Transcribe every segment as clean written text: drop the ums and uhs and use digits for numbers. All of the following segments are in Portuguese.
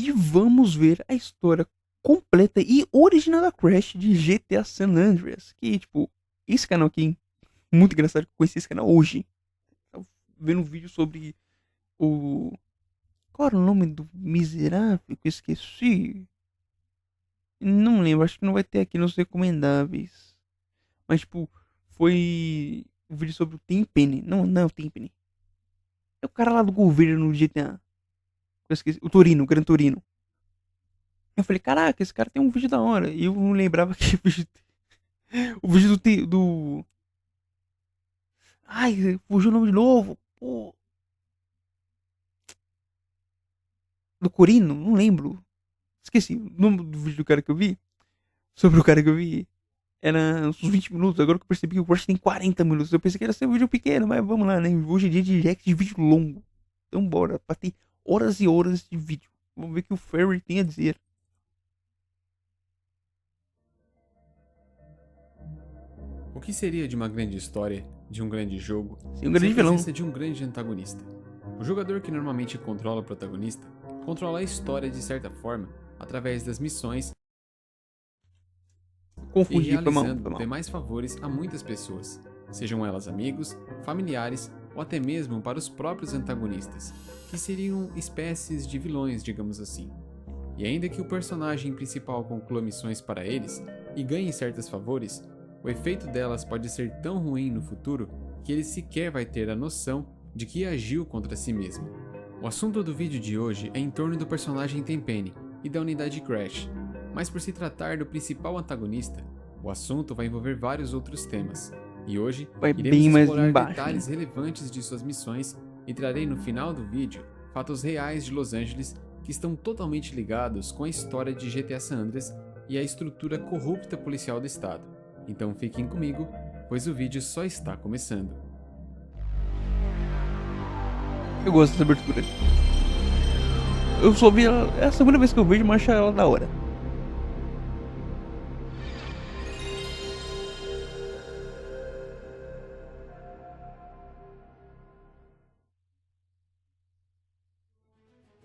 e vamos ver a história completa e original da Crash de GTA San Andreas. Que, tipo, esse canal aqui, muito engraçado que eu conheci esse canal hoje. Tava vendo um vídeo sobre o. Qual era o nome do miserável que eu esqueci? Não lembro, acho que não vai ter aqui nos recomendáveis. Mas, tipo, foi um vídeo sobre o Tenpenny. Não, não é o Tenpenny. É o cara lá do governo no GTA. Eu esqueci. O Torino, o Gran Torino. Eu falei, caraca, esse cara tem um vídeo da hora. E eu não lembrava que o vídeo. O vídeo do. Ai, fugiu o nome de novo. Pô. Do Corino? Não lembro. Esqueci. O nome do vídeo do cara que eu vi. Sobre o cara que eu vi. Era uns 20 minutos. Agora que eu percebi que o Crush tem 40 minutos. Eu pensei que era ser um vídeo pequeno, mas vamos lá, né? Hoje em dia é direct de vídeo longo. Então bora. Pra ter horas e horas de vídeo. Vamos ver o que o Ferry tem a dizer. O que seria de uma grande história, de um grande jogo, Sem um sem grande a vilão. presença de um grande antagonista? O jogador que normalmente controla o protagonista, controla a história de certa forma, através das missões e Confundi, foi mal, realizando foi mal. demais favores a muitas pessoas, sejam elas amigos, familiares ou até mesmo para os próprios antagonistas, que seriam espécies de vilões, digamos assim. E ainda que o personagem principal conclua missões para eles e ganhe certos favores, o efeito delas pode ser tão ruim no futuro que ele sequer vai ter a noção de que agiu contra si mesmo. O assunto do vídeo de hoje é em torno do personagem Tenpenny e da unidade Crash, mas por se tratar do principal antagonista, o assunto vai envolver vários outros temas, e hoje Vai iremos bem mais explorar embaixo, hein? detalhes relevantes de suas missões e trarei no final do vídeo fatos reais de Los Angeles que estão totalmente ligados com a história de GTA San Andreas e a estrutura corrupta policial do estado. Então fiquem comigo, pois o vídeo só está começando. Eu gosto dessa abertura. Eu só vi ela. É a segunda vez que eu vejo, mas acho ela da hora.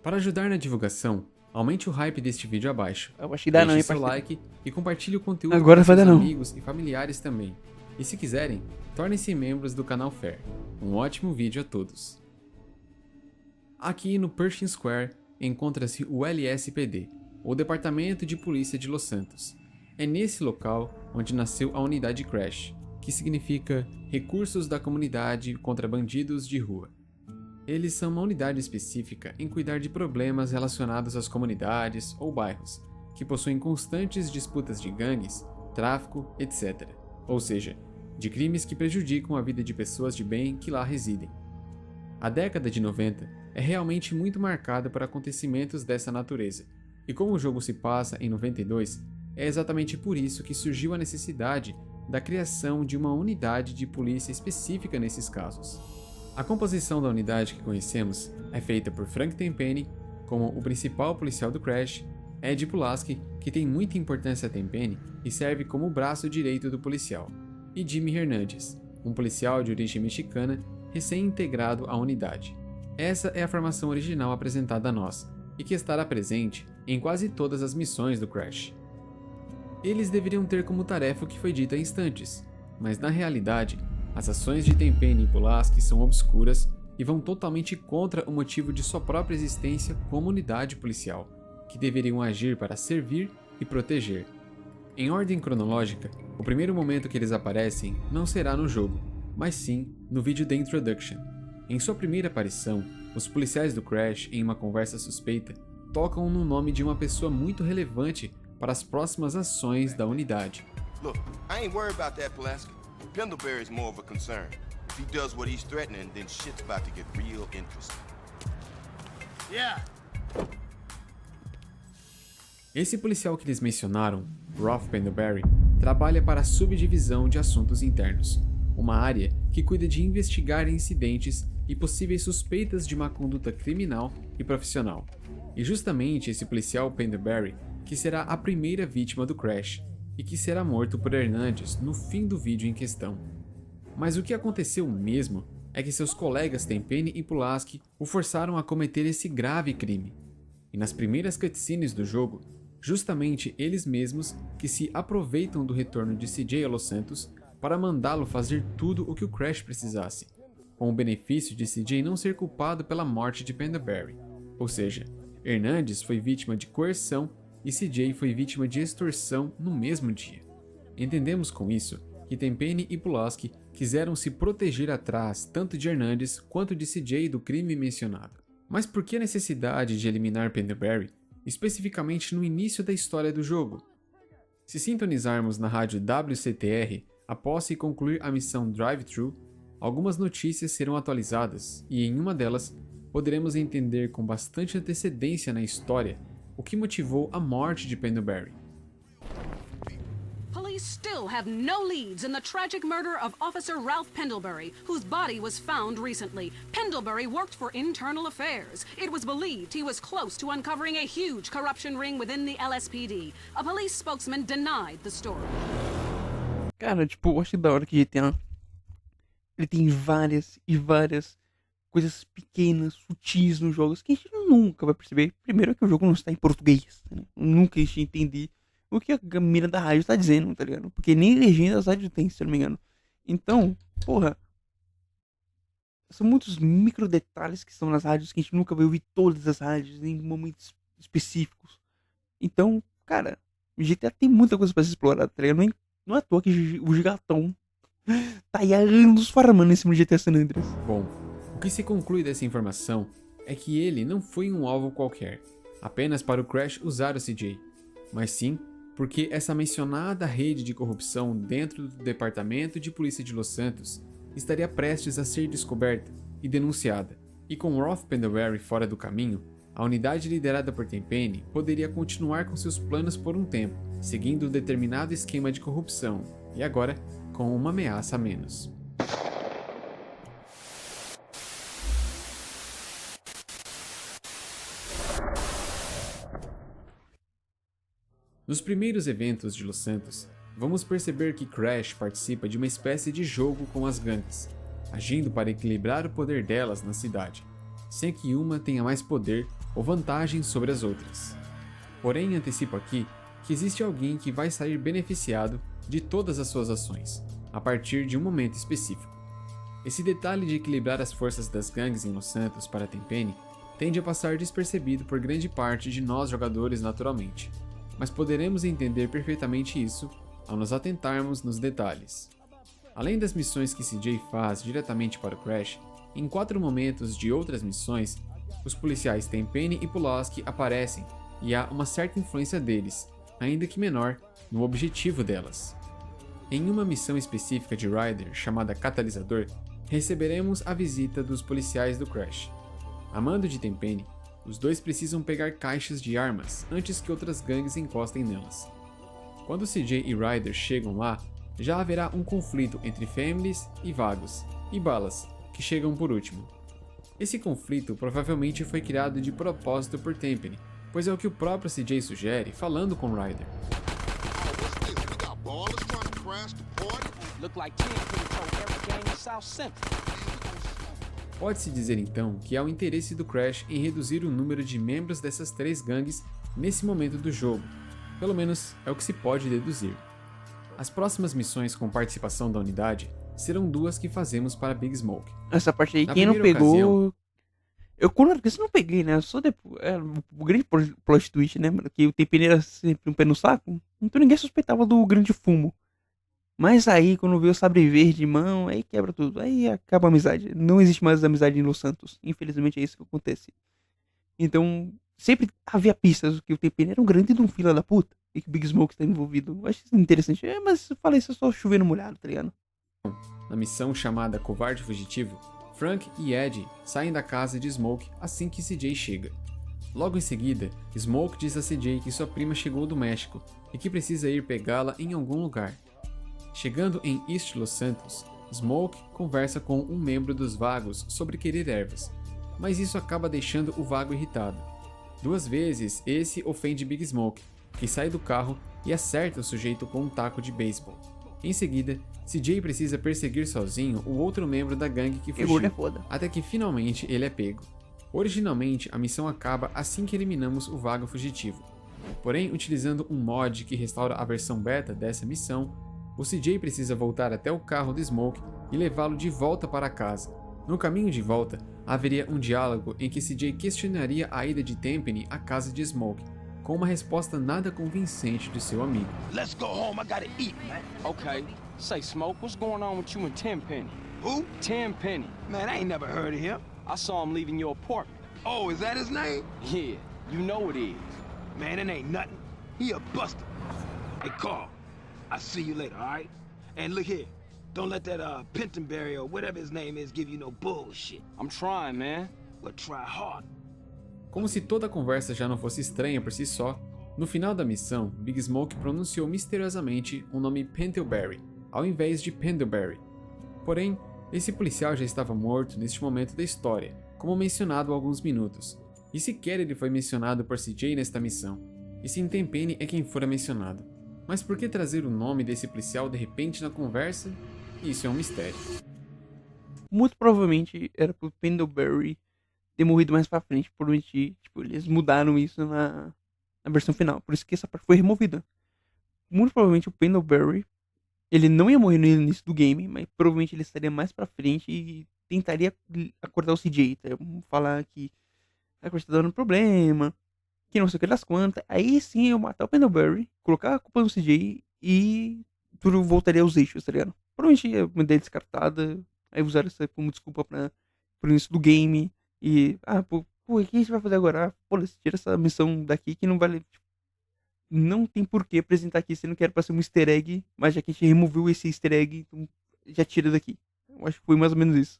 Para ajudar na divulgação, aumente o hype deste vídeo abaixo, Eu acho que dá não, deixe hein, seu parceiro. like e compartilhe o conteúdo Agora com vai seus dar não. amigos e familiares também. E se quiserem, tornem-se membros do canal Fair. Um ótimo vídeo a todos. Aqui no Pershing Square encontra-se o LSPD, o Departamento de Polícia de Los Santos. É nesse local onde nasceu a unidade Crash, que significa Recursos da Comunidade contra Bandidos de Rua. Eles são uma unidade específica em cuidar de problemas relacionados às comunidades ou bairros, que possuem constantes disputas de gangues, tráfico, etc. Ou seja, de crimes que prejudicam a vida de pessoas de bem que lá residem. A década de 90 é realmente muito marcada por acontecimentos dessa natureza, e como o jogo se passa em 92, é exatamente por isso que surgiu a necessidade da criação de uma unidade de polícia específica nesses casos. A composição da unidade que conhecemos é feita por Frank Tenpenny, como o principal policial do Crash, Ed Pulaski, que tem muita importância a Tenpenny e serve como o braço direito do policial, e Jimmy Hernandez, um policial de origem mexicana recém-integrado à unidade. Essa é a formação original apresentada a nós, e que estará presente em quase todas as missões do Crash. Eles deveriam ter como tarefa o que foi dito há instantes, mas na realidade, as ações de Tenpenny e Pulaski são obscuras e vão totalmente contra o motivo de sua própria existência como unidade policial, que deveriam agir para servir e proteger. Em ordem cronológica, o primeiro momento que eles aparecem não será no jogo, mas sim no vídeo The Introduction. Em sua primeira aparição, os policiais do Crash, em uma conversa suspeita, tocam no nome de uma pessoa muito relevante para as próximas ações da unidade. Look, I ain't worried about that, Pulaski. Pendlebury's more of a concern. If he does what he's threatening, then shit's about to get real interesting. Yeah. Esse policial que eles mencionaram, Ralph Pendlebury, trabalha para a Subdivisão de Assuntos Internos, uma área que cuida de investigar incidentes e possíveis suspeitas de má conduta criminal e profissional. E justamente esse policial Pendlebury que será a primeira vítima do Crash, e que será morto por Hernandes no fim do vídeo em questão. Mas o que aconteceu mesmo é que seus colegas Tenpenny e Pulaski o forçaram a cometer esse grave crime. e nas primeiras cutscenes do jogo, justamente eles mesmos que se aproveitam do retorno de CJ a Los Santos para mandá-lo fazer tudo o que o Crash precisasse, com o benefício de CJ não ser culpado pela morte de Pendelbury. Ou seja, Hernandes foi vítima de coerção e CJ foi vítima de extorsão no mesmo dia. Entendemos com isso que Tenpenny e Pulaski quiseram se proteger atrás tanto de Hernandes quanto de CJ do crime mencionado. Mas por que a necessidade de eliminar Pendelbury, especificamente no início da história do jogo? Se sintonizarmos na rádio WCTR após se concluir a missão Drive-Thru, algumas notícias serão atualizadas e em uma delas poderemos entender com bastante antecedência na história o que motivou a morte de Pendelbury. Police still have no leads in the tragic murder of Officer Ralph Pendlebury, whose body was found recently. Pendlebury worked for Internal Affairs. It was believed he was close to uncovering a huge corruption ring within the LSPD. A police spokesman denied the story. Cara, tipo, eu acho da hora que GTA ele tem várias e várias coisas pequenas, sutis nos jogos que a gente nunca vai perceber. Primeiro é que o jogo não está em português, né? Nunca a gente entender o que a mina da rádio tá dizendo, tá ligado? Porque nem legenda as rádios tem, se eu não me engano. Então, porra, são muitos micro detalhes que estão nas rádios que a gente nunca vai ouvir todas as rádios em momentos específicos. Então, cara, o GTA tem muita coisa pra ser explorada, tá ligado? Não é à toa que o Gigatão tá aí há anos farmando em cima do GTA San Andreas. Bom, o que se conclui dessa informação é que ele não foi um alvo qualquer, apenas para o Crash usar o CJ, mas sim porque essa mencionada rede de corrupção dentro do Departamento de Polícia de Los Santos estaria prestes a ser descoberta e denunciada, e com Ralph Pendlebury fora do caminho, a unidade liderada por Tenpenny poderia continuar com seus planos por um tempo, seguindo um determinado esquema de corrupção, e agora com uma ameaça a menos. Nos primeiros eventos de Los Santos, vamos perceber que Crash participa de uma espécie de jogo com as gangues, agindo para equilibrar o poder delas na cidade, sem que uma tenha mais poder ou vantagem sobre as outras. Porém, antecipo aqui que existe alguém que vai sair beneficiado de todas as suas ações, a partir de um momento específico. Esse detalhe de equilibrar as forças das gangues em Los Santos para Tenpenny tende a passar despercebido por grande parte de nós jogadores naturalmente, mas poderemos entender perfeitamente isso ao nos atentarmos nos detalhes. Além das missões que CJ faz diretamente para o Crash, em 4 momentos de outras missões, os policiais Tenpenny e Pulaski aparecem e há uma certa influência deles, ainda que menor, no objetivo delas. Em uma missão específica de Ryder chamada Catalisador, receberemos a visita dos policiais do Crash. A mando de Tenpenny, os dois precisam pegar caixas de armas antes que outras gangues encostem nelas. Quando CJ e Ryder chegam lá, já haverá um conflito entre Families e Vagos, e Balas, que chegam por último. Esse conflito provavelmente foi criado de propósito por Tenpenny, pois é o que o próprio CJ sugere falando com Ryder. Pode-se dizer então que há o interesse do Crash em reduzir o número de membros dessas 3 gangues nesse momento do jogo, pelo menos é o que se pode deduzir. As próximas missões com participação da unidade serão 2 que fazemos para Big Smoke. Essa parte aí, Na quem não primeira pegou... ocasião- Eu quando era criança não peguei, né? Só depois... o grande plot twist, né, mano? Que o Tenpenny era sempre um pé no saco. Então ninguém suspeitava do grande fumo. Mas aí, quando vê o sabre verde de mão, aí quebra tudo. Aí acaba a amizade. Não existe mais amizade em Los Santos. Infelizmente é isso que acontece. Então, sempre havia pistas que o Tenpenny era um grande de um fila da puta. E que o Big Smoke está envolvido. Eu acho isso interessante. Mas eu falei isso é só chovendo molhado, tá ligado? Na missão chamada Covarde Fugitivo, Frank e Ed saem da casa de Smoke assim que CJ chega. Logo em seguida, Smoke diz a CJ que sua prima chegou do México e que precisa ir pegá-la em algum lugar. Chegando em East Los Santos, Smoke conversa com um membro dos Vagos sobre querer ervas, mas isso acaba deixando o Vago irritado. 2 vezes, esse ofende Big Smoke, que sai do carro e acerta o sujeito com um taco de beisebol. Em seguida, CJ precisa perseguir sozinho o outro membro da gangue que Pegou, fugiu, né? Foda. até que finalmente ele é pego. Originalmente, a missão acaba assim que eliminamos o vago fugitivo. Porém, utilizando um mod que restaura a versão beta dessa missão, o CJ precisa voltar até o carro do Smoke e levá-lo de volta para casa. No caminho de volta, haveria um diálogo em que CJ questionaria a ida de Tenpenny à casa de Smoke, com uma resposta nada convincente de seu amigo. Let's go home. I gotta eat, man. Okay. Say, Smoke, what's going on with you and Tenpenny? Who? Tenpenny. Man, I ain't never heard of him. I saw him leaving your apartment. Oh, is that his name? Yeah, you know it is. Man, it ain't nothing. He a buster. Hey, Carl, I'll see you later, all right? And look here, don't let that Pentonberry or whatever his name is give you no bullshit. I'm trying, man. Well, try hard. Como se toda a conversa já não fosse estranha por si só, no final da missão, Big Smoke pronunciou misteriosamente o nome Pentonberry, ao invés de Pendlebury. Porém, esse policial já estava morto neste momento da história, como mencionado há alguns minutos, e sequer ele foi mencionado por CJ nesta missão, e sim Tenpenny é quem fora mencionado. Mas por que trazer o nome desse policial de repente na conversa? Isso é um mistério. Muito provavelmente era pro Pendlebury ter morrido mais pra frente. Provavelmente, tipo, eles mudaram isso na versão final. Por isso que essa parte foi removida. Muito provavelmente o Pendlebury, ele não ia morrer no início do game, mas provavelmente ele estaria mais pra frente e tentaria acordar o CJ. Tá? Falar que a coisa tá dando problema, que não sei o que das quantas. Aí sim eu matar o Pendlebury, colocar a culpa no CJ e tudo voltaria aos eixos, tá ligado? Provavelmente ia uma ideia descartada, aí usaram isso como desculpa pro início do game. E, pô, o que a gente vai fazer agora? Pô, tira essa missão daqui que não vale. Tipo, não tem por que apresentar aqui, se não quer pra ser um easter egg, mas já que a gente removeu esse easter egg, então já tira daqui. Eu acho que foi mais ou menos isso.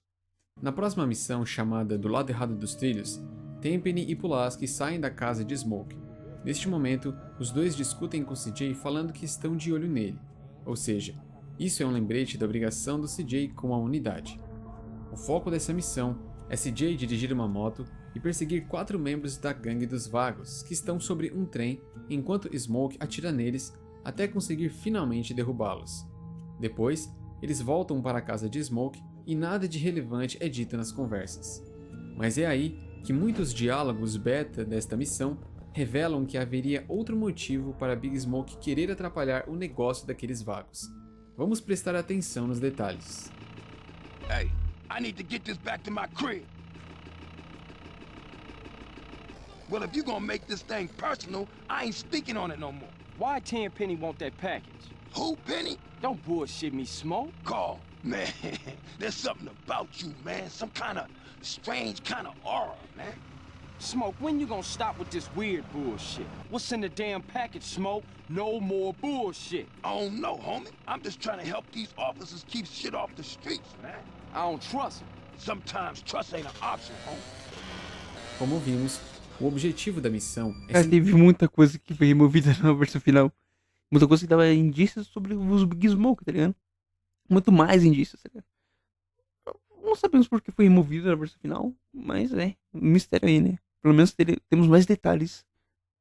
Na próxima missão, chamada Do Lado Errado dos Trilhos, Tenpenny e Pulaski saem da casa de Smoke. Neste momento, os dois discutem com CJ falando que estão de olho nele. Ou seja, isso é um lembrete da obrigação do CJ com a unidade. O foco dessa missão é CJ dirigir uma moto e perseguir 4 membros da gangue dos vagos que estão sobre um trem enquanto Smoke atira neles até conseguir finalmente derrubá-los. Depois, eles voltam para a casa de Smoke e nada de relevante é dito nas conversas. Mas é aí que muitos diálogos beta desta missão revelam que haveria outro motivo para Big Smoke querer atrapalhar o negócio daqueles vagos. Vamos prestar atenção nos detalhes. Hey, I need to get this back to my crib. Well, if you're gonna make this thing personal, I ain't speaking on it no more. Why Tenpenny want that package? Who, Penny? Don't bullshit me, Smoke. Carl, man, there's something about you, man. Some kind of strange kind of aura, man. Smoke, when you gonna stop with this weird bullshit? What's in the damn package, Smoke? No more bullshit. I don't know, homie. I'm just trying to help these officers keep shit off the streets, man. I don't trust him. Sometimes trust ain't an option, homie. Como vimos, o objetivo da missão é Cara, teve muita coisa que foi removida na versão final. Muita coisa que dava indícios sobre os Big Smoke, tá ligado? Muito mais indícios, tá ligado? Não sabemos por que foi removido na versão final, mas é um mistério aí, né? Pelo menos temos mais detalhes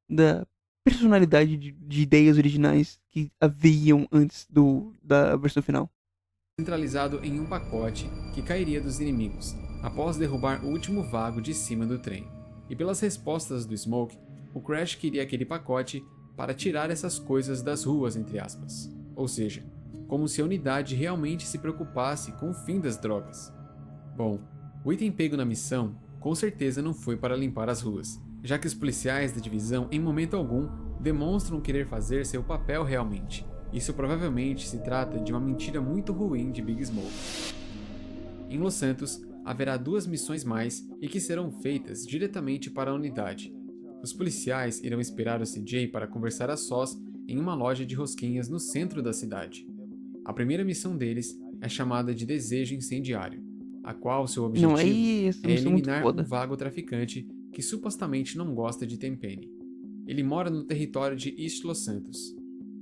da personalidade de ideias originais que haviam antes da versão final. centralizado em um pacote que cairia dos inimigos, após derrubar o último vago de cima do trem. E pelas respostas do Smoke, o Crash queria aquele pacote para tirar essas coisas das ruas, entre aspas. Ou seja, como se a unidade realmente se preocupasse com o fim das drogas. Bom, o item pego na missão com certeza não foi para limpar as ruas, já que os policiais da divisão em momento algum demonstram querer fazer seu papel realmente. Isso provavelmente se trata de uma mentira muito ruim de Big Smoke. Em Los Santos, haverá 2 missões mais e que serão feitas diretamente para a unidade. Os policiais irão esperar o CJ para conversar a sós em uma loja de rosquinhas no centro da cidade. A primeira missão deles é chamada de Desejo Incendiário, a qual seu objetivo é eliminar um vago traficante que supostamente não gosta de Tenpenny. Ele mora no território de East Los Santos.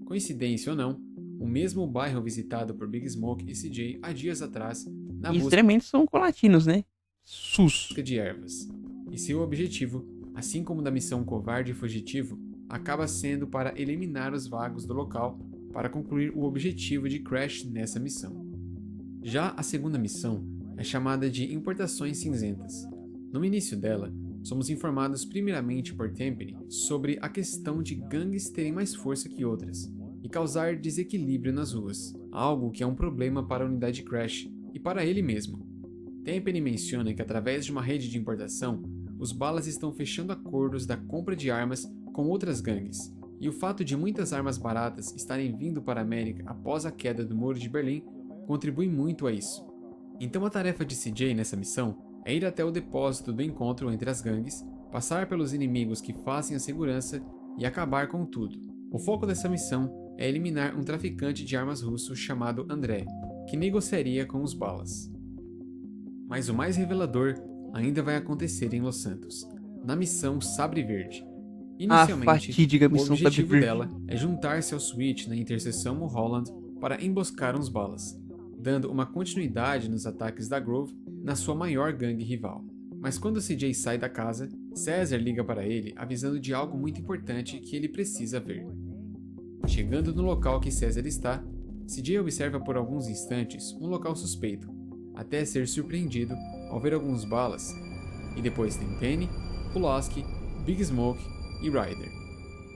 Coincidência ou não, o mesmo bairro visitado por Big Smoke e CJ há dias atrás na busca extremamente são colatinos, né? Sus. de ervas. E seu objetivo, assim como da missão Covarde e Fugitivo, acaba sendo para eliminar os vagos do local para concluir o objetivo de Crash nessa missão. Já a segunda missão é chamada de Importações Cinzentas. No início dela, somos informados primeiramente por Tenpenny sobre a questão de gangues terem mais força que outras e causar desequilíbrio nas ruas, algo que é um problema para a unidade Crash e para ele mesmo. Tenpenny menciona que através de uma rede de importação, os Balas estão fechando acordos da compra de armas com outras gangues, e o fato de muitas armas baratas estarem vindo para a América após a queda do Muro de Berlim contribui muito a isso. Então a tarefa de CJ nessa missão é ir até o depósito do encontro entre as gangues, passar pelos inimigos que fazem a segurança e acabar com tudo. O foco dessa missão é eliminar um traficante de armas russo chamado André, que negociaria com os Balas. Mas o mais revelador ainda vai acontecer em Los Santos, na missão Sabre Verde. Inicialmente, fatídica o missão Sabre objetivo Verde. dela é juntar-se ao Switch na interseção Mulholland para emboscar uns Balas, dando uma continuidade nos ataques da Grove na sua maior gangue rival. Mas quando CJ sai da casa, César liga para ele avisando de algo muito importante que ele precisa ver. Chegando no local que César está, CJ observa por alguns instantes um local suspeito, até ser surpreendido ao ver alguns Balas, e depois tem Penny, Pulaski, Big Smoke e Ryder.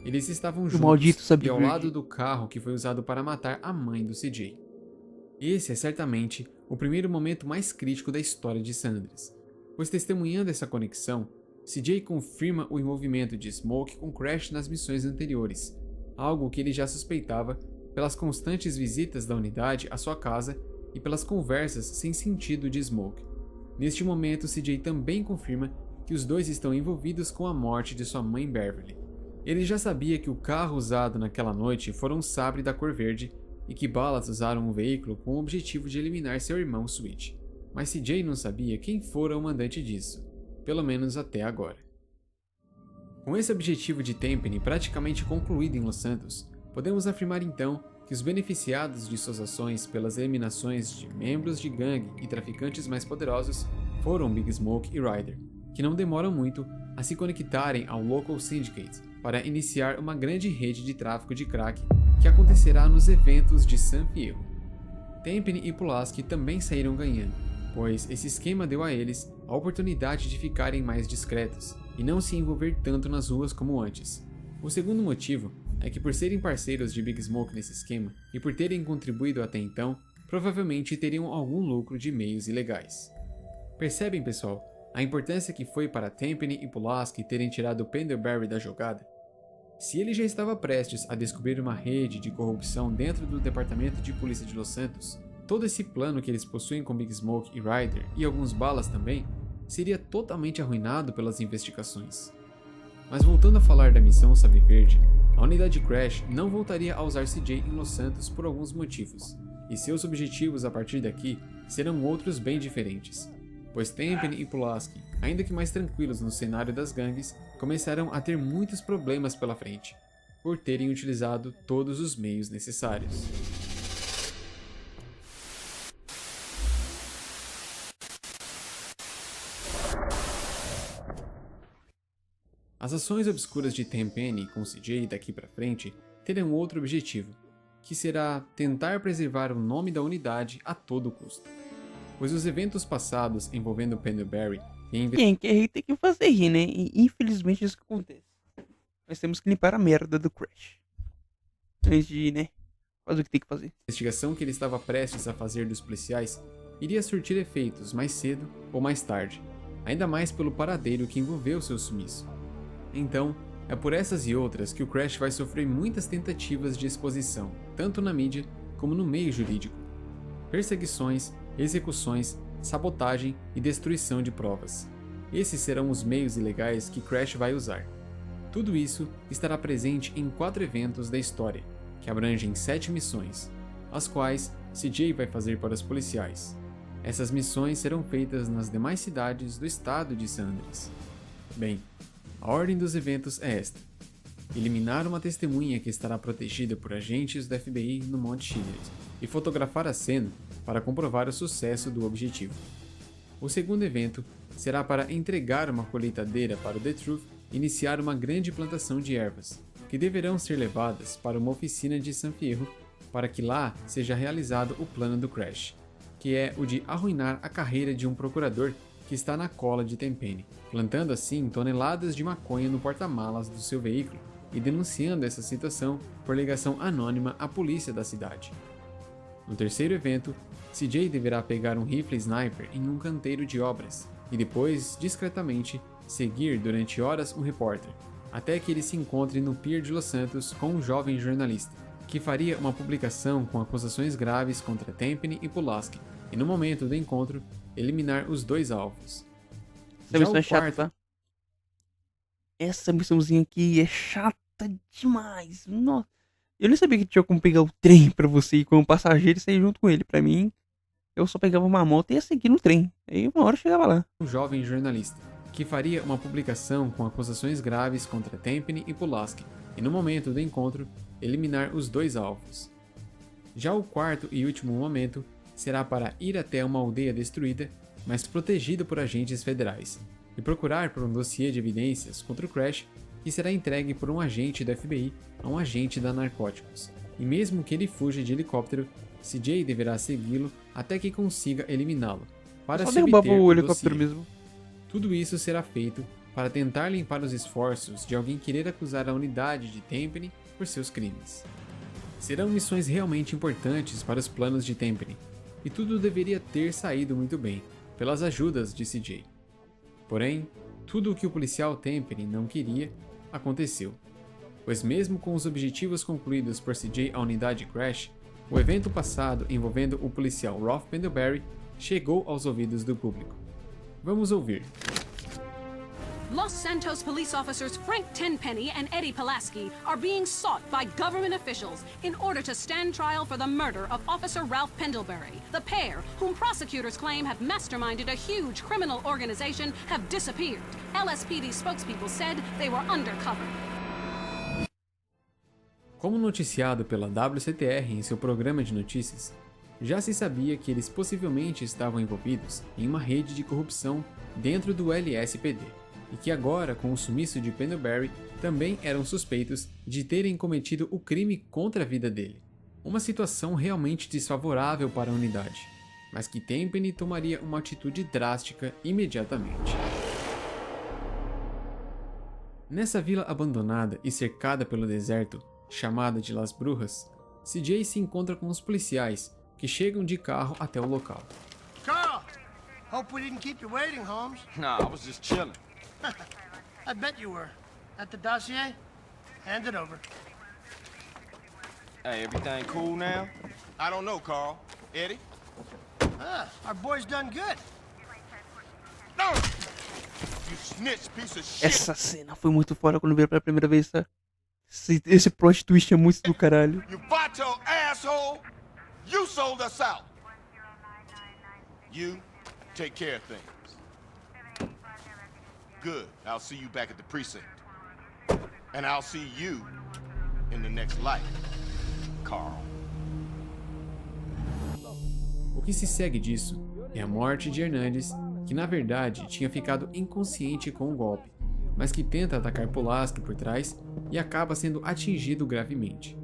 Eles estavam maldito juntos Sabre e ao Verde. lado do carro que foi usado para matar a mãe do CJ. Esse é certamente o primeiro momento mais crítico da história de San Andreas, pois testemunhando essa conexão, CJ confirma o envolvimento de Smoke com Crash nas missões anteriores, algo que ele já suspeitava pelas constantes visitas da unidade à sua casa e pelas conversas sem sentido de Smoke. Neste momento, CJ também confirma que os dois estão envolvidos com a morte de sua mãe Beverly. Ele já sabia que o carro usado naquela noite fora um Sabre da cor verde e que Balas usaram o veículo com o objetivo de eliminar seu irmão Switch. Mas CJ não sabia quem fora o mandante disso, pelo menos até agora. Com esse objetivo de Tenpenny praticamente concluído em Los Santos, podemos afirmar então que os beneficiados de suas ações pelas eliminações de membros de gangue e traficantes mais poderosos foram Big Smoke e Ryder, que não demoram muito a se conectarem ao Local Syndicate para iniciar uma grande rede de tráfico de crack que acontecerá nos eventos de San Fierro. Tenpenny e Pulaski também saíram ganhando, pois esse esquema deu a eles a oportunidade de ficarem mais discretos e não se envolver tanto nas ruas como antes. O segundo motivo é que por serem parceiros de Big Smoke nesse esquema e por terem contribuído até então, provavelmente teriam algum lucro de meios ilegais. Percebem, pessoal, a importância que foi para Tenpenny e Pulaski terem tirado Pendlebury da jogada? Se ele já estava prestes a descobrir uma rede de corrupção dentro do Departamento de Polícia de Los Santos, todo esse plano que eles possuem com Big Smoke e Ryder, e alguns Balas também, seria totalmente arruinado pelas investigações. Mas voltando a falar da missão Sabre Verde, a unidade Crash não voltaria a usar CJ em Los Santos por alguns motivos, e seus objetivos a partir daqui serão outros bem diferentes, pois Tenpenny e Pulaski, ainda que mais tranquilos no cenário das gangues, começarão a ter muitos problemas pela frente, por terem utilizado todos os meios necessários. As ações obscuras de Tenpenny com CJ daqui para frente terão outro objetivo, que será tentar preservar o nome da unidade a todo custo. Pois os eventos passados envolvendo Pendlebury e a Quem quer rir tem que fazer rir, né? E infelizmente isso que acontece. Nós temos que limpar a merda do Crash. Antes de, né? Fazer o que tem que fazer. investigação que ele estava prestes a fazer dos policiais iria surtir efeitos mais cedo ou mais tarde, ainda mais pelo paradeiro que envolveu seu sumiço. Então, é por essas e outras que o Crash vai sofrer muitas tentativas de exposição, tanto na mídia como no meio jurídico. Perseguições, execuções, sabotagem e destruição de provas. Esses serão os meios ilegais que Crash vai usar. Tudo isso estará presente em 4 eventos da história, que abrangem 7 missões, as quais CJ vai fazer para os policiais. Essas missões serão feitas nas demais cidades do estado de San Andreas. Bem, a ordem dos eventos é esta: eliminar uma testemunha que estará protegida por agentes do FBI no Monte Chiliad e fotografar a cena para comprovar o sucesso do objetivo. O segundo evento será para entregar uma colheitadeira para o The Truth e iniciar uma grande plantação de ervas, que deverão ser levadas para uma oficina de San Fierro para que lá seja realizado o plano do Crash, que é o de arruinar a carreira de um procurador que está na cola de Tenpenny, plantando assim toneladas de maconha no porta-malas do seu veículo e denunciando essa situação por ligação anônima à polícia da cidade. No terceiro evento, CJ deverá pegar um rifle sniper em um canteiro de obras e depois, discretamente, seguir durante horas um repórter, até que ele se encontre no Pier de Los Santos com um jovem jornalista, que faria uma publicação com acusações graves contra Tenpenny e Pulaski, e no momento do encontro, eliminar os dois alvos. Essa missão é chata, tá? Essa missãozinha aqui é chata demais. Nossa. Eu nem sabia que tinha como pegar o trem pra você ir como passageiro e sair junto com ele. Pra mim, eu só pegava uma moto e ia seguir no trem. Aí uma hora eu chegava lá. Um jovem jornalista, que faria uma publicação com acusações graves contra Tenpenny e Pulaski, e no momento do encontro, eliminar os dois alvos. Já o quarto e último momento será para ir até uma aldeia destruída, mas protegida por agentes federais, e procurar por um dossiê de evidências contra o Crash que será entregue por um agente da FBI a um agente da Narcóticos. E mesmo que ele fuja de helicóptero, CJ deverá segui-lo até que consiga eliminá-lo, para Só se derrubar obter o o helicóptero dossiê. mesmo. Tudo isso será feito para tentar limpar os esforços de alguém querer acusar a unidade de Tenpenny por seus crimes. Serão missões realmente importantes para os planos de Tenpenny, e tudo deveria ter saído muito bem, pelas ajudas de CJ. Porém, tudo o que o policial Tenpenny não queria, aconteceu. Pois mesmo com os objetivos concluídos por CJ à unidade Crash, o evento passado envolvendo o policial Ralph Pendlebury chegou aos ouvidos do público. Vamos ouvir. Los Santos police officers Frank Tenpenny and Eddie Pulaski are being sought by government officials in order to stand trial for the murder of Officer Ralph Pendlebury. The pair, whom prosecutors claim have masterminded a huge criminal organization, have disappeared. LSPD spokespeople said they were undercover. Como noticiado pela WCTR em seu programa de notícias, já se sabia que eles possivelmente estavam envolvidos em uma rede de corrupção dentro do LSPD. E que agora, com o sumiço de Pendlebury, também eram suspeitos de terem cometido o crime contra a vida dele. Uma situação realmente desfavorável para a unidade, mas que Tenpenny tomaria uma atitude drástica imediatamente. Nessa vila abandonada e cercada pelo deserto, chamada de Las Brujas, CJ se encontra com os policiais, que chegam de carro até o local. Carl! Hope we didn't keep you waiting, Holmes. Nah, I was just chilling. I bet you were. At the dossier? Hand it over. Hey, everything cool now? I don't know, Carl. Eddie? Our boy's done good. No! You snitch piece of shit! Essa cena foi muito foda quando veio pela primeira vez, tá? Esse plot twist é muito do caralho. You vato asshole! You sold us out! You take care of things. Good. I'll see you back at the precinct. And I'll see you in the next life, Carl. O que se segue disso é a morte de Hernandes, que na verdade tinha ficado inconsciente com o golpe, mas que tenta atacar Pulaski por trás e acaba sendo atingido gravemente.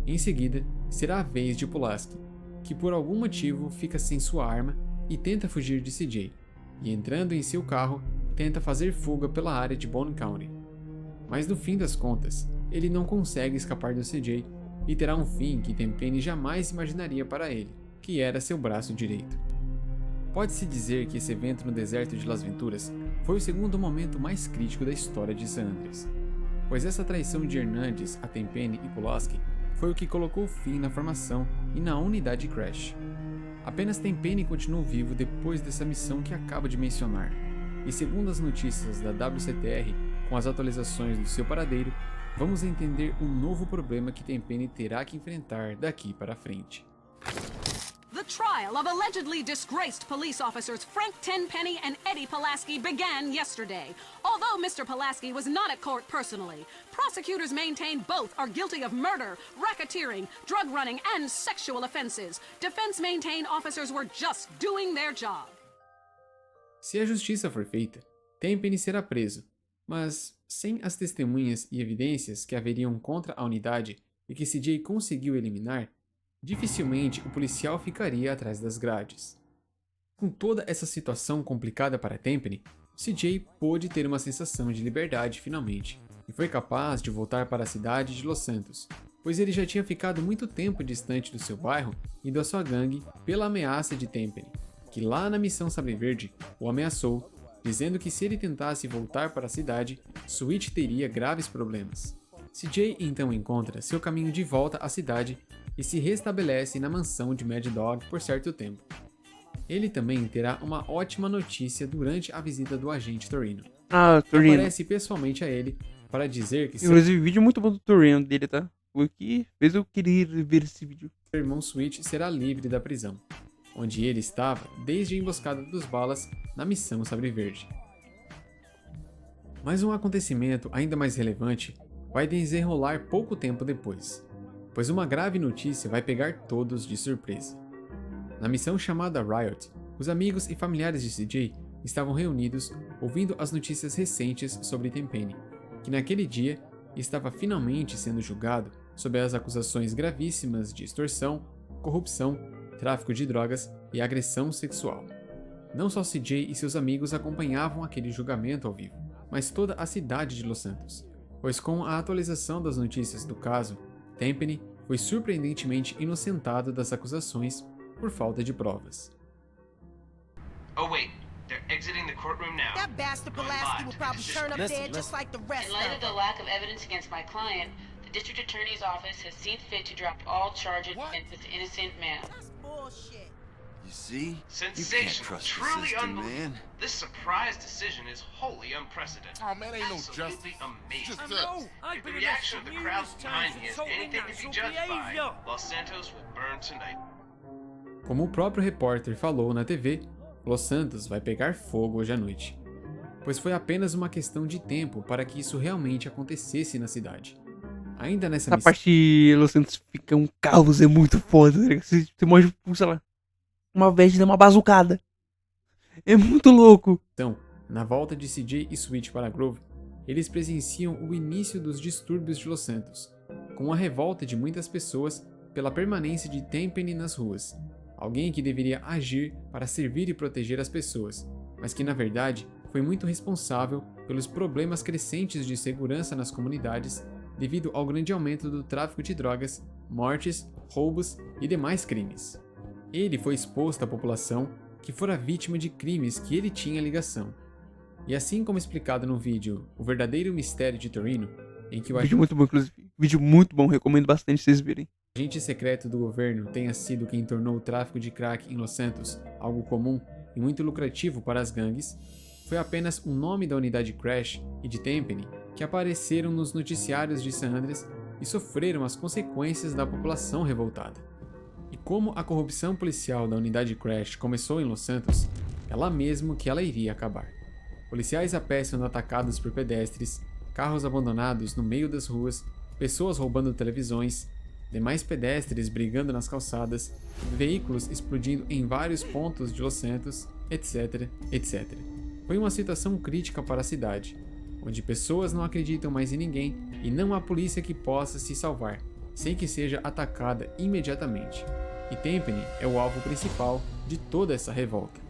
Em seguida, será a vez de Pulaski, que por algum motivo fica sem sua arma e tenta fugir de CJ, e entrando em seu carro, tenta fazer fuga pela área de Bone County. Mas no fim das contas, ele não consegue escapar do CJ e terá um fim que Tenpenny jamais imaginaria para ele, que era seu braço direito. Pode-se dizer que esse evento no deserto de Las Venturas foi o segundo momento mais crítico da história de San Andreas, pois essa traição de Hernandes a Tenpenny e Pulaski foi o que colocou fim na formação e na unidade Crash. Apenas Tenpenny continuou vivo depois dessa missão que acabo de mencionar, e segundo as notícias da WCTR, com as atualizações do seu paradeiro, vamos entender um novo problema que Tenpenny terá que enfrentar daqui para frente. The trial of allegedly disgraced police officers Frank Tenpenny and Eddie Pulaski began yesterday. Although Mr. Pulaski was not at court personally, prosecutors maintain both are guilty of murder, racketeering, drug running, and sexual offenses. Defense maintain officers were just doing their job. Se a justiça for feita, Tenpenny será preso, mas sem as testemunhas e evidências que haveriam contra a unidade e que CJ conseguiu eliminar, dificilmente o policial ficaria atrás das grades. Com toda essa situação complicada para Tenpenny, CJ pôde ter uma sensação de liberdade finalmente, e foi capaz de voltar para a cidade de Los Santos, pois ele já tinha ficado muito tempo distante do seu bairro e da sua gangue pela ameaça de Tenpenny, que lá na missão Sabre Verde o ameaçou, dizendo que se ele tentasse voltar para a cidade, Switch teria graves problemas. CJ então encontra seu caminho de volta à cidade e se restabelece na mansão de Mad Dog por certo tempo. Ele também terá uma ótima notícia durante a visita do agente Torino, que Torino. aparece pessoalmente a ele para dizer que seu Inclusive, vídeo muito bom do Torino dele, tá? O que fez eu querer ver esse vídeo. irmão Switch será livre da prisão, onde ele estava desde a emboscada dos balas na missão Sabre Verde. Mas um acontecimento ainda mais relevante vai desenrolar pouco tempo depois, pois uma grave notícia vai pegar todos de surpresa. Na missão chamada Riot, os amigos e familiares de CJ estavam reunidos ouvindo as notícias recentes sobre Tenpenny, que naquele dia estava finalmente sendo julgado sob as acusações gravíssimas de extorsão, corrupção, tráfico de drogas e agressão sexual. Não só CJ e seus amigos acompanhavam aquele julgamento ao vivo, mas toda a cidade de Los Santos, pois com a atualização das notícias do caso, Tenpenny foi surpreendentemente inocentado das acusações por falta de provas. Oh wait, they're exiting the courtroom now. That bastard Going Pulaski live will to probably the turn up district. dead just like the rest In light of of the them. lack of evidence against my client, the district attorney's office has seen fit to drop all charges against this innocent man. That's bullshit. You see? You can't Sensational, trust the truly system, unbelievable. man. This surprise decision is wholly unprecedented. Oh man, ain't no Absolutely justice. amazing. Just us. If the reaction of the crowds behind me is anything to be judged by, Los Santos will burn tonight. Como o próprio repórter falou na TV, Los Santos vai pegar fogo hoje à noite, pois foi apenas uma questão de tempo para que isso realmente acontecesse na cidade. Ainda nessa Essa missão, parte Los Santos fica um caos, é muito foda, tá ligado? Você morde, sei lá, uma vez de dar uma bazucada. É muito louco. então, na volta de CJ e Switch para Grove, eles presenciam o início dos distúrbios de Los Santos, com a revolta de muitas pessoas pela permanência de Tenpenny nas ruas. Alguém que deveria agir para servir e proteger as pessoas, mas que na verdade foi muito responsável pelos problemas crescentes de segurança nas comunidades devido ao grande aumento do tráfico de drogas, mortes, roubos e demais crimes. Ele foi exposto à população que fora vítima de crimes que ele tinha ligação. E assim como explicado no vídeo O Verdadeiro Mistério de Torino, em que o Vídeo muito bom, inclusive. Vídeo muito bom, recomendo bastante vocês verem. agente secreto do governo tenha sido quem tornou o tráfico de crack em Los Santos algo comum e muito lucrativo para as gangues, foi apenas o nome da unidade Crash e de Tenpenny que apareceram nos noticiários de San Andreas e sofreram as consequências da população revoltada. E como a corrupção policial da unidade Crash começou em Los Santos, é lá mesmo que ela iria acabar. Policiais a pé sendo atacados por pedestres, carros abandonados no meio das ruas, pessoas roubando televisões, demais pedestres brigando nas calçadas, veículos explodindo em vários pontos de Los Santos, etc, etc. Foi uma situação crítica para a cidade, onde pessoas não acreditam mais em ninguém e não há polícia que possa se salvar, sem que seja atacada imediatamente. E Tenpenny é o alvo principal de toda essa revolta.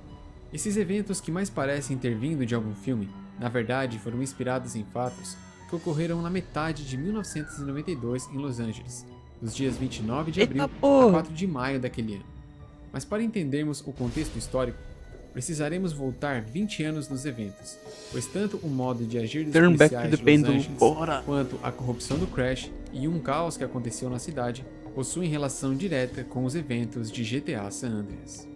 Esses eventos que mais parecem ter vindo de algum filme, na verdade foram inspirados em fatos que ocorreram na metade de 1992 em Los Angeles, dos dias 29 de abril a 4 de maio daquele ano. Mas para entendermos o contexto histórico, precisaremos voltar 20 anos nos eventos, pois tanto o modo de agir dos Turn back policiais to de the Los pendulum, Angeles, bora. quanto a corrupção do Crash e um caos que aconteceu na cidade possuem relação direta com os eventos de GTA San Andreas.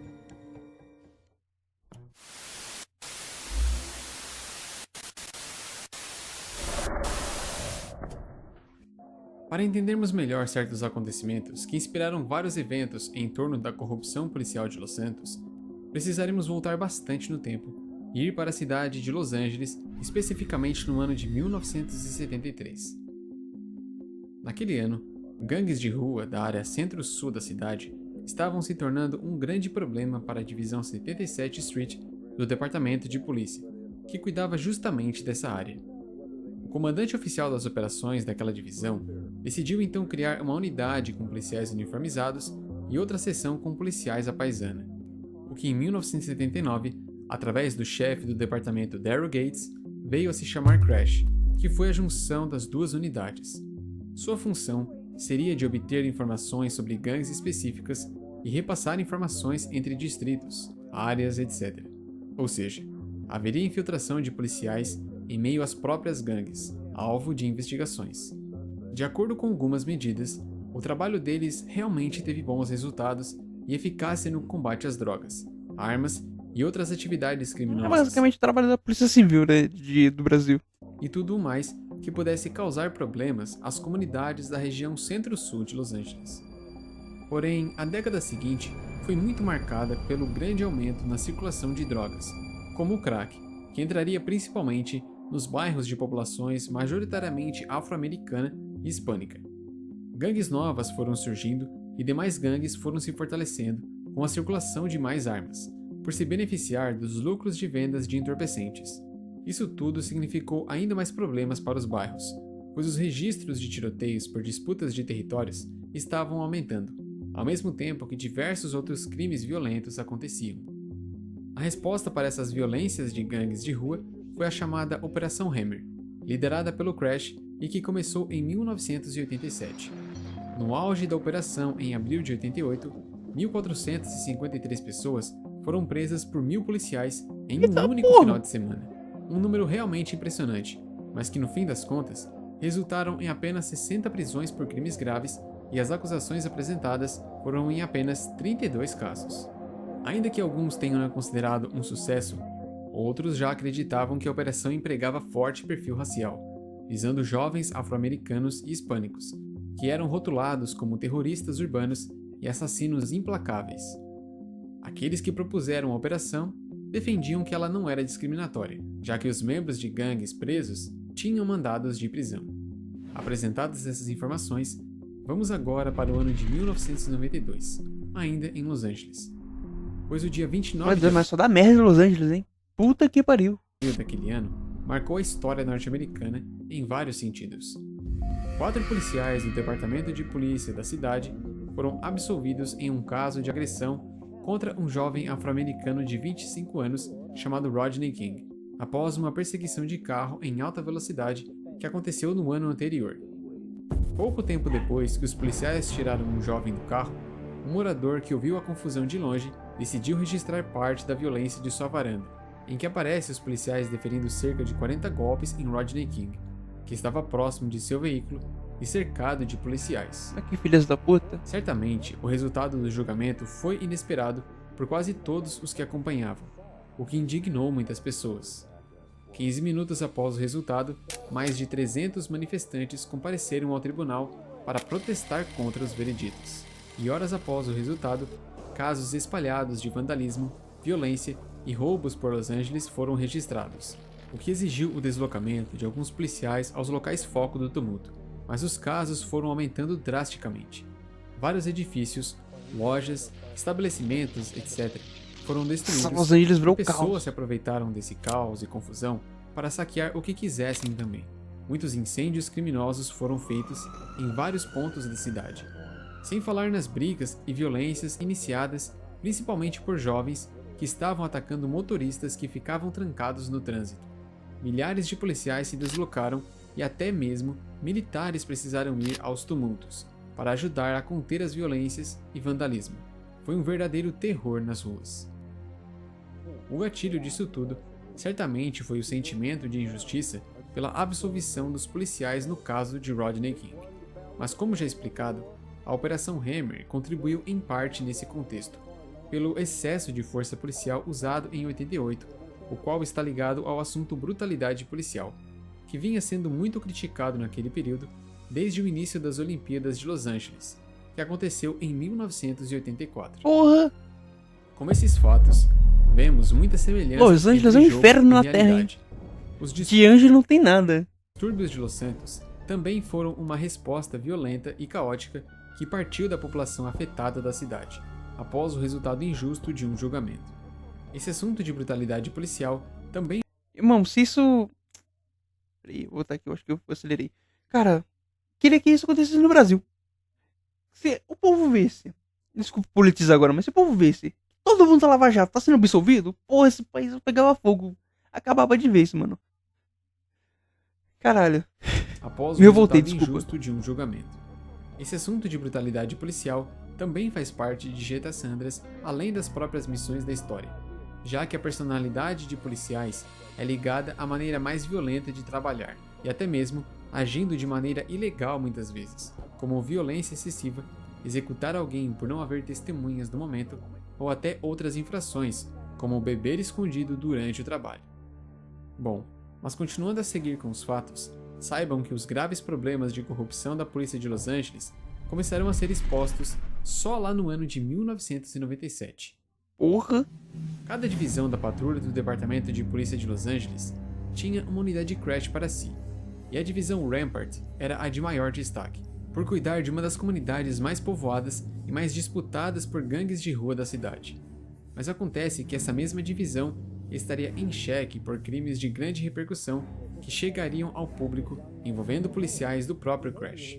Para entendermos melhor certos acontecimentos que inspiraram vários eventos em torno da corrupção policial de Los Santos, precisaremos voltar bastante no tempo e ir para a cidade de Los Angeles, especificamente no ano de 1973. Naquele ano, gangues de rua da área centro-sul da cidade estavam se tornando um grande problema para a divisão 77 Street do Departamento de Polícia, que cuidava justamente dessa área. O comandante oficial das operações daquela divisão decidiu então criar uma unidade com policiais uniformizados e outra seção com policiais à paisana. o que em 1979, através do chefe do departamento Daryl Gates, veio a se chamar Crash, que foi a junção das duas unidades. Sua função seria de obter informações sobre gangues específicas e repassar informações entre distritos, áreas, etc. Ou seja, haveria infiltração de policiais em meio às próprias gangues, alvo de investigações. De acordo com algumas medidas, o trabalho deles realmente teve bons resultados e eficácia no combate às drogas, armas e outras atividades É criminosas. basicamente o trabalho da Polícia Civil, né, do Brasil. E tudo mais que pudesse causar problemas às comunidades da região centro-sul de Los Angeles. Porém, a década seguinte foi muito marcada pelo grande aumento na circulação de drogas, como o crack, que entraria principalmente nos bairros de populações majoritariamente afro-americana e hispânica. Gangues novas foram surgindo e demais gangues foram se fortalecendo com a circulação de mais armas, por se beneficiar dos lucros de vendas de entorpecentes. Isso tudo significou ainda mais problemas para os bairros, pois os registros de tiroteios por disputas de territórios estavam aumentando, ao mesmo tempo que diversos outros crimes violentos aconteciam. A resposta para essas violências de gangues de rua foi a chamada Operação Hammer, liderada pelo Crash e que começou em 1987. No auge da operação, em abril de 88, 1.453 pessoas foram presas por 1.000 policiais em um único final de semana. Um número realmente impressionante, mas que no fim das contas, resultaram em apenas 60 prisões por crimes graves e as acusações apresentadas foram em apenas 32 casos. Ainda que alguns tenham considerado um sucesso, outros já acreditavam que a operação empregava forte perfil racial, visando jovens afro-americanos e hispânicos, que eram rotulados como terroristas urbanos e assassinos implacáveis. Aqueles que propuseram a operação defendiam que ela não era discriminatória, já que os membros de gangues presos tinham mandados de prisão. Apresentadas essas informações, vamos agora para o ano de 1992, ainda em Los Angeles. Pois o dia 29 Meu Deus, mas só dá merda em Los Angeles, hein? Puta que pariu. daquele ano marcou a história norte-americana em vários sentidos. 4 policiais do Departamento de Polícia da cidade foram absolvidos em um caso de agressão contra um jovem afro-americano de 25 anos chamado Rodney King, após uma perseguição de carro em alta velocidade que aconteceu no ano anterior. Pouco tempo depois que os policiais tiraram um jovem do carro, um morador que ouviu a confusão de longe decidiu registrar parte da violência de sua varanda, em que aparece os policiais deferindo cerca de 40 golpes em Rodney King, que estava próximo de seu veículo e cercado de policiais. Mas que filhas da puta. Certamente, o resultado do julgamento foi inesperado por quase todos os que acompanhavam, o que indignou muitas pessoas. 15 minutos após o resultado, mais de 300 manifestantes compareceram ao tribunal para protestar contra os vereditos. E horas após o resultado, casos espalhados de vandalismo, violência e roubos por Los Angeles foram registrados, o que exigiu o deslocamento de alguns policiais aos locais foco do tumulto. Mas os casos foram aumentando drasticamente. Vários edifícios, lojas, estabelecimentos, etc. foram destruídos. Los Angeles virou e pessoas caos. se aproveitaram desse caos e confusão para saquear o que quisessem também. Muitos incêndios criminosos foram feitos em vários pontos da cidade. Sem falar nas brigas e violências iniciadas principalmente por jovens que estavam atacando motoristas que ficavam trancados no trânsito. Milhares de policiais se deslocaram e até mesmo militares precisaram ir aos tumultos para ajudar a conter as violências e vandalismo. Foi um verdadeiro terror nas ruas. O gatilho disso tudo certamente foi o sentimento de injustiça pela absolvição dos policiais no caso de Rodney King. Mas como já explicado, a Operação Hammer contribuiu em parte nesse contexto, pelo excesso de força policial usado em 88, o qual está ligado ao assunto brutalidade policial, que vinha sendo muito criticado naquele período desde o início das Olimpíadas de Los Angeles, que aconteceu em 1984. Porra! Com esses fatos, vemos muita semelhança Los Angeles é um entre jogo inferno e na Terra, hein? realidade. Os De anjo não tem nada. distúrbios de Los Santos também foram uma resposta violenta e caótica que partiu da população afetada da cidade, após o resultado injusto de um julgamento. Esse assunto de brutalidade policial também... Irmão, se isso... Peraí, vou botar aqui, eu acho que eu acelerei. Cara, queria que isso acontecesse no Brasil. Se o povo visse... Desculpa politizar agora, mas se o povo visse todo mundo da Lava Jato tá sendo absolvido, porra, esse país pegava fogo. Acabava de vez, mano. Caralho. Após o Me revoltei, resultado desculpa. injusto de um julgamento. Esse assunto de brutalidade policial também faz parte de GTA San Andreas, além das próprias missões da história, já que a personalidade de policiais é ligada à maneira mais violenta de trabalhar, e até mesmo agindo de maneira ilegal muitas vezes, como violência excessiva, executar alguém por não haver testemunhas do momento, ou até outras infrações, como beber escondido durante o trabalho. Bom, mas continuando a seguir com os fatos, saibam que os graves problemas de corrupção da polícia de Los Angeles começaram a ser expostos só lá no ano de 1997. Porra. Cada divisão da patrulha do Departamento de Polícia de Los Angeles tinha uma unidade de crash para si, e a divisão Rampart era a de maior destaque, por cuidar de uma das comunidades mais povoadas e mais disputadas por gangues de rua da cidade. Mas acontece que essa mesma divisão estaria em xeque por crimes de grande repercussão que chegariam ao público envolvendo policiais do próprio Crash.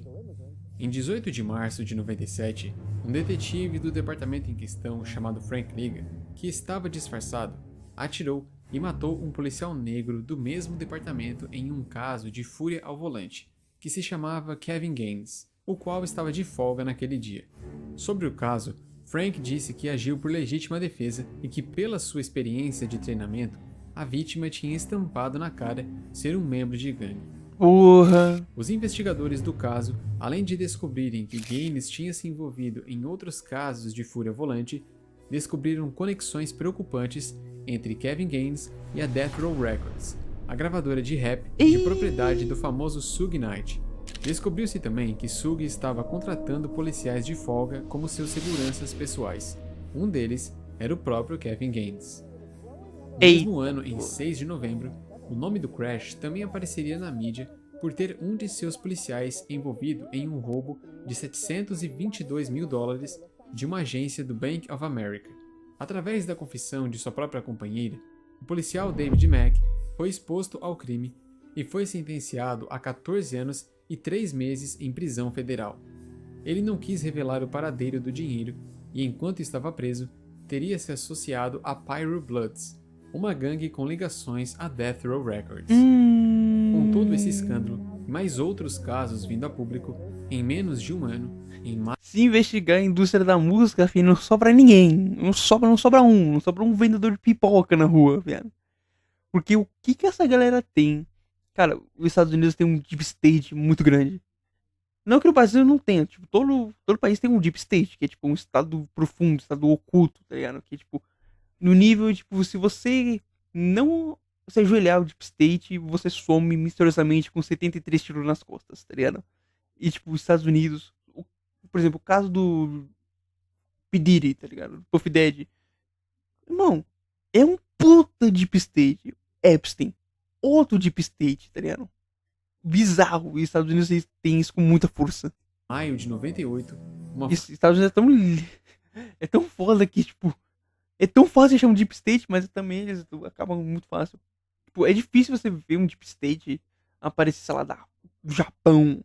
Em 18 de março de 97, um detetive do departamento em questão, chamado Frank Liga, que estava disfarçado, atirou e matou um policial negro do mesmo departamento em um caso de fúria ao volante, que se chamava Kevin Gaines, o qual estava de folga naquele dia. Sobre o caso, Frank disse que agiu por legítima defesa e que, pela sua experiência de treinamento, a vítima tinha estampado na cara ser um membro de gangue. Porra. Os investigadores do caso, além de descobrirem que Gaines tinha se envolvido em outros casos de fúria volante, descobriram conexões preocupantes entre Kevin Gaines e a Death Row Records, a gravadora de rap de propriedade do famoso Suge Knight. Descobriu-se também que Suge estava contratando policiais de folga como seus seguranças pessoais. Um deles era o próprio Kevin Gaines. No mesmo ano, em 6 de novembro, o nome do Crash também apareceria na mídia por ter um de seus policiais envolvido em um roubo de $722 mil de uma agência do Bank of America. Através da confissão de sua própria companheira, o policial David Mack foi exposto ao crime e foi sentenciado a 14 anos e 3 meses em prisão federal. Ele não quis revelar o paradeiro do dinheiro e, enquanto estava preso, teria se associado a Pyro Bloods, uma gangue com ligações à Death Row Records. Com todo esse escândalo e mais outros casos vindo a público, em menos de um ano, se investigar a indústria da música, filho, não sobra ninguém. Não sobra um vendedor de pipoca na rua, velho. Porque o que essa galera tem? Cara, os Estados Unidos tem um deep state muito grande. Não que o Brasil não tenha, tipo, todo país tem um deep state, que é tipo um estado profundo, um estado oculto, tá ligado? Que tipo, no nível, tipo, se você não se ajoelhar o deep state, você some misteriosamente com 73 tiros nas costas, tá ligado? E tipo, os Estados Unidos, por exemplo, o caso do P. Diddy, tá ligado? Puff Daddy. Irmão, é um puta deep state. Epstein, outro deep state, tá ligado? Bizarro. E os Estados Unidos têm isso com muita força. Maio de 98, os Estados Unidos é tão foda que, tipo, é tão fácil achar um deep state, mas também eles acabam muito fácil. Tipo, é difícil você ver um deep state aparecer, sei lá, do Japão,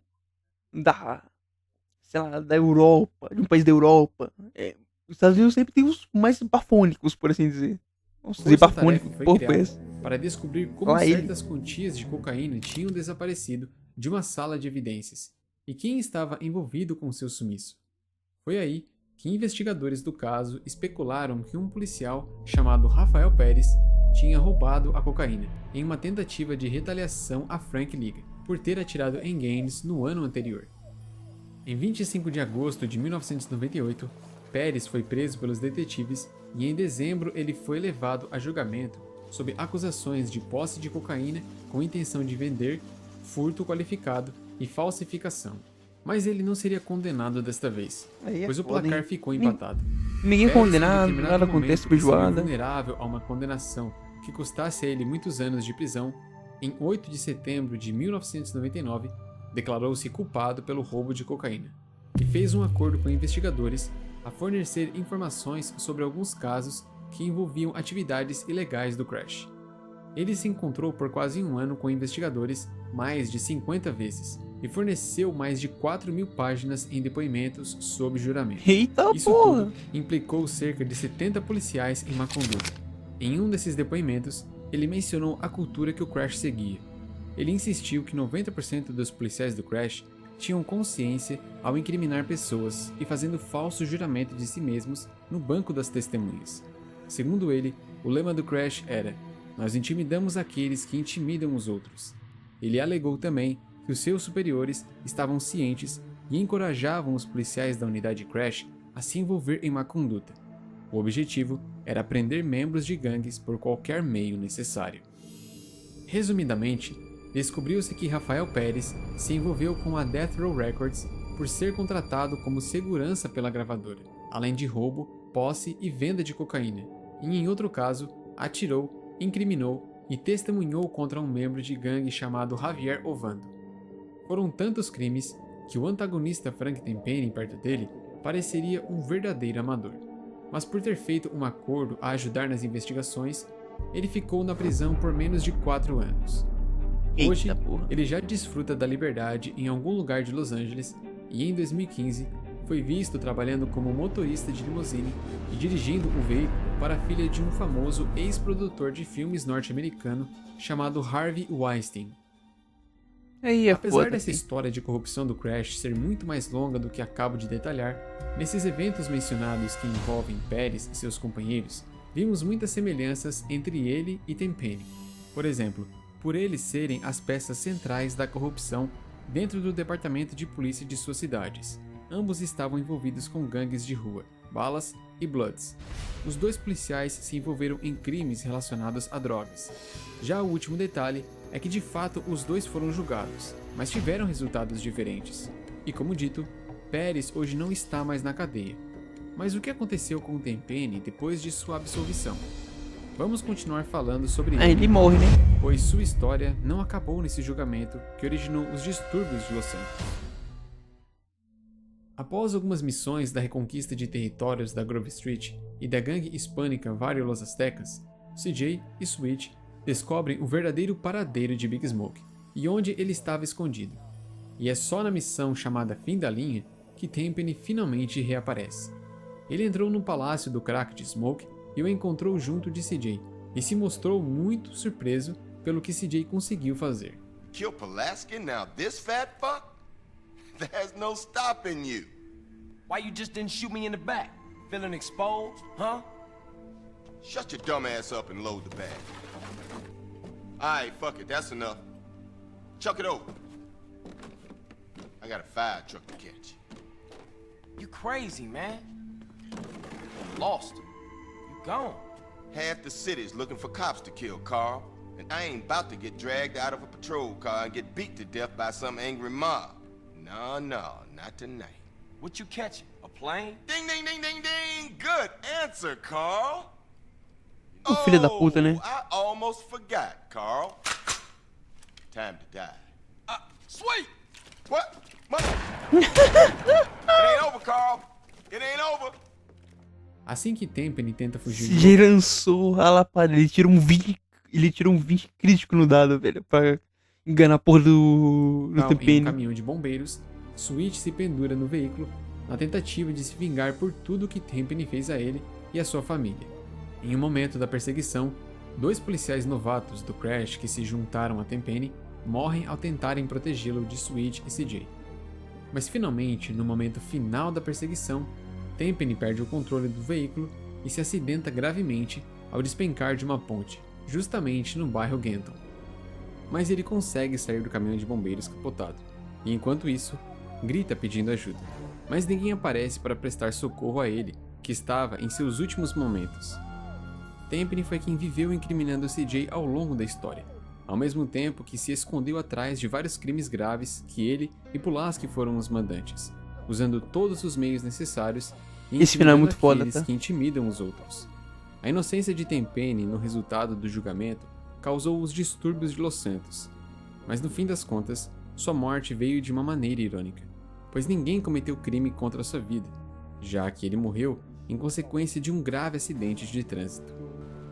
sei lá, da Europa, de um país da Europa. Os Estados Unidos sempre tem os mais bafônicos, por assim dizer. Vamos dizer bafônico, para descobrir como certas quantias de cocaína tinham desaparecido de uma sala de evidências e quem estava envolvido com seu sumiço. Foi aí que investigadores do caso especularam que um policial chamado Rafael Pérez tinha roubado a cocaína em uma tentativa de retaliação a Frank Liga por ter atirado em Gaines no ano anterior. Em 25 de agosto de 1998, Pérez foi preso pelos detetives e em dezembro ele foi levado a julgamento sob acusações de posse de cocaína com intenção de vender, furto qualificado e falsificação. Mas ele não seria condenado desta vez, pois o placar ficou empatado. Ninguém é condenado, nada acontece feijoada. Vulnerável a uma condenação que custasse a ele muitos anos de prisão, em 8 de setembro de 1999, declarou-se culpado pelo roubo de cocaína e fez um acordo com investigadores a fornecer informações sobre alguns casos que envolviam atividades ilegais do Crash. Ele se encontrou por quase um ano com investigadores mais de 50 vezes, e forneceu mais de 4.000 páginas em depoimentos sob juramento. Eita Isso porra! tudo implicou cerca de 70 policiais em má conduta. Em um desses depoimentos, ele mencionou a cultura que o Crash seguia. Ele insistiu que 90% dos policiais do Crash tinham consciência ao incriminar pessoas e fazendo falso juramento de si mesmos no banco das testemunhas. Segundo ele, o lema do Crash era: "Nós intimidamos aqueles que intimidam os outros." Ele alegou também que os seus superiores estavam cientes e encorajavam os policiais da unidade Crash a se envolver em má conduta. O objetivo era prender membros de gangues por qualquer meio necessário. Resumidamente, descobriu-se que Rafael Pérez se envolveu com a Death Row Records por ser contratado como segurança pela gravadora, além de roubo, posse e venda de cocaína, e em outro caso, atirou, incriminou e testemunhou contra um membro de gangue chamado Javier Ovando. Foram tantos crimes que o antagonista Frank Tenpenny perto dele pareceria um verdadeiro amador. Mas por ter feito um acordo a ajudar nas investigações, ele ficou na prisão por menos de 4 anos. Hoje, ele já desfruta da liberdade em algum lugar de Los Angeles e em 2015 foi visto trabalhando como motorista de limusine e dirigindo um veículo para a filha de um famoso ex-produtor de filmes norte-americano chamado Harvey Weinstein. Apesar dessa história de corrupção do Crash ser muito mais longa do que acabo de detalhar, nesses eventos mencionados que envolvem Pérez e seus companheiros, vimos muitas semelhanças entre ele e Tenpenny. Por exemplo, por eles serem as peças centrais da corrupção dentro do departamento de polícia de suas cidades. Ambos estavam envolvidos com gangues de rua, balas e Bloods. Os dois policiais se envolveram em crimes relacionados a drogas. Já o último detalhe é que de fato os dois foram julgados, mas tiveram resultados diferentes. E como dito, Pérez hoje não está mais na cadeia. Mas o que aconteceu com Tenpenny depois de sua absolvição? Vamos continuar falando sobre ele. Ele morre, né? Pois sua história não acabou nesse julgamento que originou os distúrbios de Los Santos. Após algumas missões da reconquista de territórios da Grove Street e da gangue hispânica Barrio Los Aztecas, CJ e Switch descobrem o verdadeiro paradeiro de Big Smoke e onde ele estava escondido. E é só na missão chamada Fim da Linha que Tenpenny finalmente reaparece. Ele entrou no palácio do crack de Smoke e o encontrou junto de CJ e se mostrou muito surpreso pelo que CJ conseguiu fazer. Kill Pulaski, now this fat fuck? There's no stopping you. Why you just didn't shoot me in the back? Feeling exposed, huh? Shut your dumb ass up and load the bag. Alright, fuck it, that's enough. Chuck it over. I got a fire truck to catch. You crazy, man. Lost him. You gone. Half the city's looking for cops to kill, Carl. And I ain't about to get dragged out of a patrol car and get beat to death by some angry mob. No, not tonight. What you catching? A plane? Ding, ding, ding, ding, ding! Good answer, Carl. O filho da puta, né? I almost forgot, Carl. Time to die. Sweet! What? It ain't over, Carl. It ain't over. Assim que Tenpenny tenta fugir CJ lançou a lapada, ele tira um 20 crítico no dado, velho, pra enganar a porra do Tenpenny. em um caminhão de bombeiros, Switch se pendura no veículo na tentativa de se vingar por tudo que Tenpenny fez a ele e a sua família. Em um momento da perseguição, 2 policiais novatos do Crash que se juntaram a Tenpenny morrem ao tentarem protegê-lo de Switch e CJ. Mas finalmente, no momento final da perseguição, Tenpenny perde o controle do veículo e se acidenta gravemente ao despencar de uma ponte, justamente no bairro Ganton. Mas ele consegue sair do caminhão de bombeiros capotado, e enquanto isso, grita pedindo ajuda. Mas ninguém aparece para prestar socorro a ele, que estava em seus últimos momentos. Tenpenny foi quem viveu incriminando CJ ao longo da história, ao mesmo tempo que se escondeu atrás de vários crimes graves que ele e Pulaski foram os mandantes, usando todos os meios necessários e esse final é muito foda, aqueles que intimidam os outros. A inocência de Tenpenny no resultado do julgamento causou os distúrbios de Los Santos, mas no fim das contas, sua morte veio de uma maneira irônica, pois ninguém cometeu crime contra sua vida, já que ele morreu em consequência de um grave acidente de trânsito.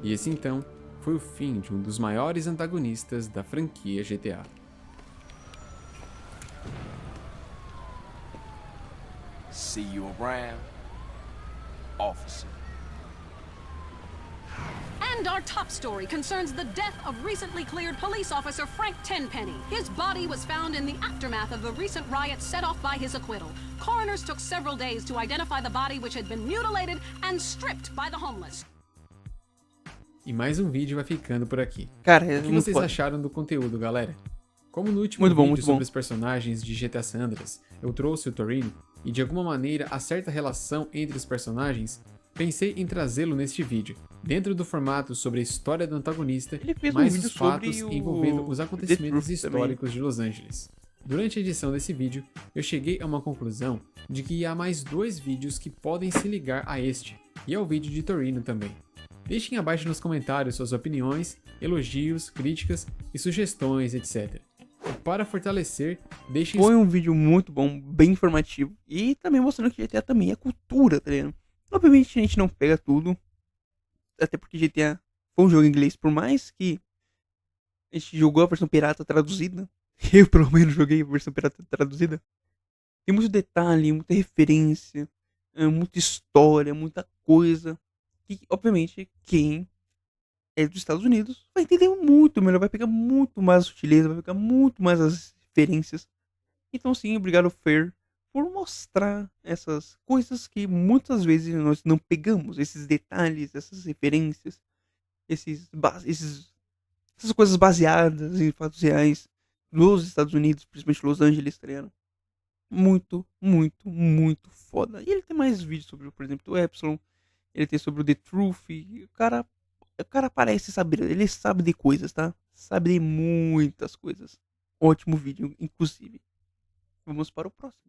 E esse então foi o fim de um dos maiores antagonistas da franquia GTA. See you around, officer. And our top story concerns the death of recently cleared police officer Frank Tenpenny. His body was found in the aftermath of the recent riot set off by his acquittal. Coroners took several days to identify the body, which had been mutilated and stripped by the homeless. E mais um vídeo vai ficando por aqui. Cara, O que vocês acharam do conteúdo, galera? Como no último vídeo sobre os personagens de GTA San Andreas, eu trouxe o Torino, e de alguma maneira há certa relação entre os personagens, pensei em trazê-lo neste vídeo, dentro do formato sobre a história do antagonista, mais os fatos envolvendo os acontecimentos históricos de Los Angeles. Durante a edição desse vídeo, eu cheguei a uma conclusão de que há mais 2 vídeos que podem se ligar a este, e ao vídeo de Torino também. Deixem abaixo nos comentários suas opiniões, elogios, críticas e sugestões, etc. E para fortalecer, deixem... Foi um vídeo muito bom, bem informativo, e também mostrando que GTA também é cultura, tá ligado? Obviamente a gente não pega tudo, até porque GTA foi um jogo em inglês, por mais que a gente jogou a versão pirata traduzida, eu pelo menos joguei a versão pirata traduzida, tem muito detalhe, muita referência, muita história, muita coisa, que obviamente quem é dos Estados Unidos vai entender muito melhor, vai pegar muito mais a sutileza, vai pegar muito mais as referências. Então sim, obrigado Fer por mostrar essas coisas que muitas vezes nós não pegamos, esses detalhes, essas referências, essas coisas baseadas em fatos reais nos Estados Unidos, principalmente Los Angeles, tá ligado? Muito, muito, muito foda. E ele tem mais vídeos sobre, por exemplo, o Epsilon, ele tem sobre o The Truth, e o cara parece saber, ele sabe de coisas, tá? Sabe de muitas coisas. Ótimo vídeo, inclusive. Vamos para o próximo.